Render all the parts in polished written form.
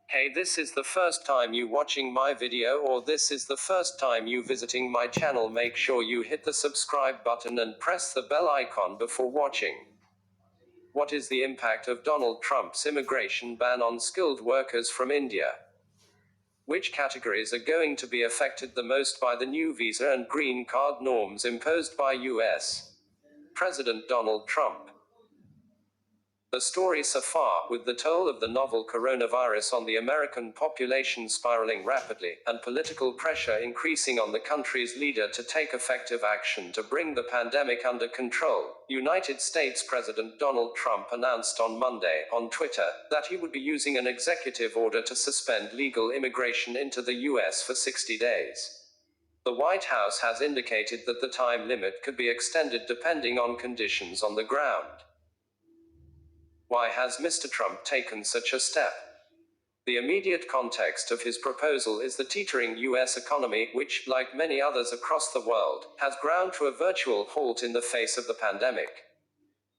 Hey, this is the first time you watching my video, or this is the first time you visiting my channel. Make sure you hit the subscribe button and press the bell icon before watching. What is the impact of Donald Trump's immigration ban on skilled workers from India? Which categories are going to be affected the most by the new visa and green card norms imposed by US President Donald Trump? The story so far, with the toll of the novel coronavirus on the American population spiraling rapidly, and political pressure increasing on the country's leader to take effective action to bring the pandemic under control, United States President Donald Trump announced on Monday, on Twitter, that he would be using an executive order to suspend legal immigration into the US for 60 days. The White House has indicated that the time limit could be extended depending on conditions on the ground. Why has Mr. Trump taken such a step? The immediate context of his proposal is the teetering US economy, which, like many others across the world, has ground to a virtual halt in the face of the pandemic.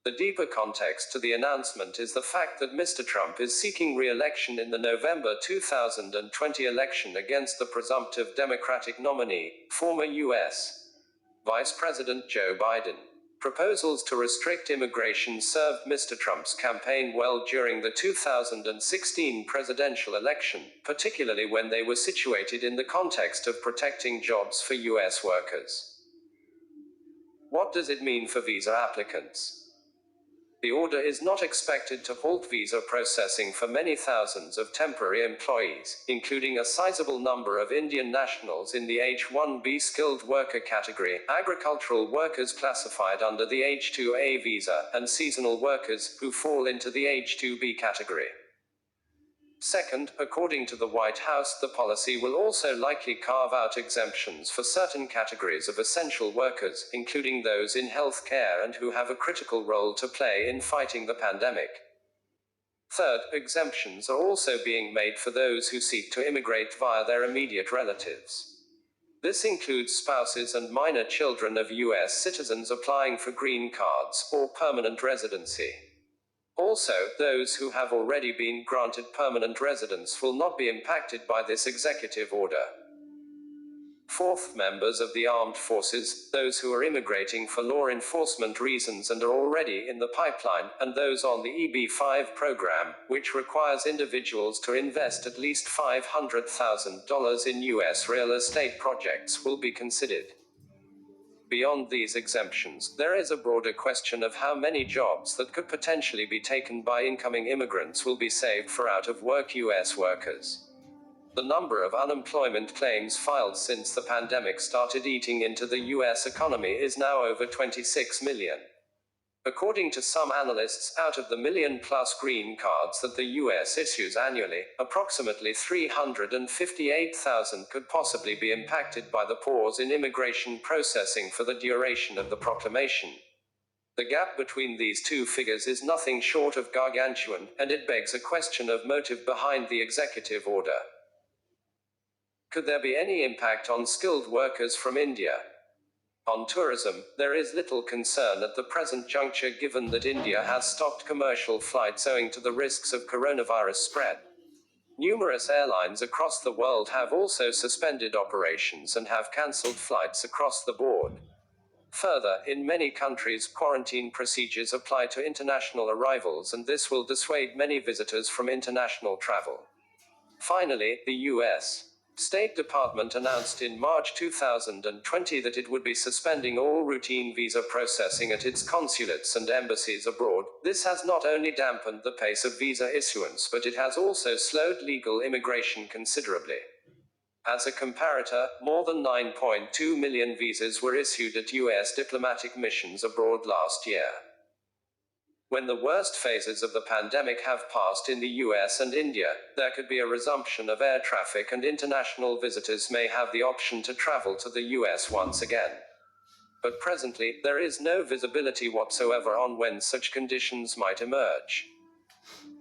The deeper context to the announcement is the fact that Mr. Trump is seeking re-election in the November 2020 election against the presumptive Democratic nominee, former US Vice President Joe Biden. Proposals to restrict immigration served Mr. Trump's campaign well during the 2016 presidential election, particularly when they were situated in the context of protecting jobs for US workers. What does it mean for visa applicants? The order is not expected to halt visa processing for many thousands of temporary employees, including a sizable number of Indian nationals in the H-1B skilled worker category, agricultural workers classified under the H-2A visa, and seasonal workers, who fall into the H-2B category. Second, according to the White House, the policy will also likely carve out exemptions for certain categories of essential workers, including those in health care and who have a critical role to play in fighting the pandemic. Third, exemptions are also being made for those who seek to immigrate via their immediate relatives. This includes spouses and minor children of US citizens applying for green cards or permanent residency. Also, those who have already been granted permanent residence will not be impacted by this executive order. Fourth, members of the armed forces, those who are immigrating for law enforcement reasons and are already in the pipeline, and those on the EB-5 program, which requires individuals to invest at least $500,000 in US real estate projects, will be considered. Beyond these exemptions, there is a broader question of how many jobs that could potentially be taken by incoming immigrants will be saved for out-of-work US workers. The number of unemployment claims filed since the pandemic started eating into the US economy is now over 26 million. According to some analysts, out of the million-plus green cards that the US issues annually, approximately 358,000 could possibly be impacted by the pause in immigration processing for the duration of the proclamation. The gap between these two figures is nothing short of gargantuan, and it begs a question of motive behind the executive order. Could there be any impact on skilled workers from India? On tourism, there is little concern at the present juncture given that India has stopped commercial flights owing to the risks of coronavirus spread. Numerous airlines across the world have also suspended operations and have cancelled flights across the board. Further, in many countries, quarantine procedures apply to international arrivals, and this will dissuade many visitors from international travel. Finally, the U.S. State Department announced in March 2020 that it would be suspending all routine visa processing at its consulates and embassies abroad. This has not only dampened the pace of visa issuance, but it has also slowed legal immigration considerably. As a comparator, more than 9.2 million visas were issued at US diplomatic missions abroad last year. When the worst phases of the pandemic have passed in the US and India, there could be a resumption of air traffic, and international visitors may have the option to travel to the US once again. But presently, there is no visibility whatsoever on when such conditions might emerge.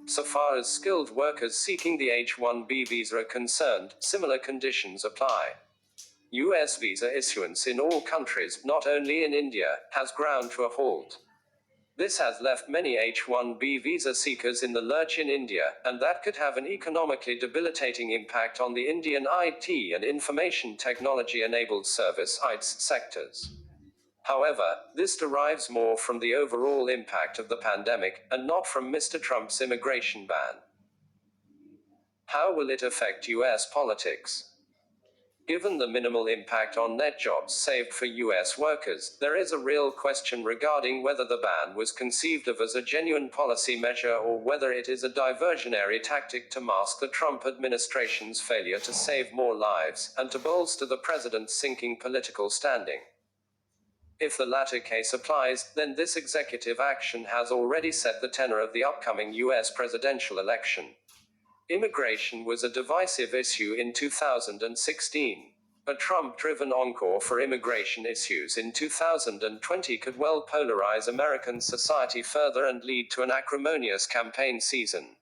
So far as skilled workers seeking the H-1B visa are concerned, similar conditions apply. US visa issuance in all countries, not only in India, has ground to a halt. This has left many H-1B visa seekers in the lurch in India, and that could have an economically debilitating impact on the Indian IT and information technology-enabled service (ITES) sectors. However, this derives more from the overall impact of the pandemic, and not from Mr. Trump's immigration ban. How will it affect US politics? Given the minimal impact on net jobs saved for US workers, there is a real question regarding whether the ban was conceived of as a genuine policy measure or whether it is a diversionary tactic to mask the Trump administration's failure to save more lives, and to bolster the president's sinking political standing. If the latter case applies, then this executive action has already set the tenor of the upcoming US presidential election. Immigration was a divisive issue in 2016. A Trump-driven encore for immigration issues in 2020 could well polarize American society further and lead to an acrimonious campaign season.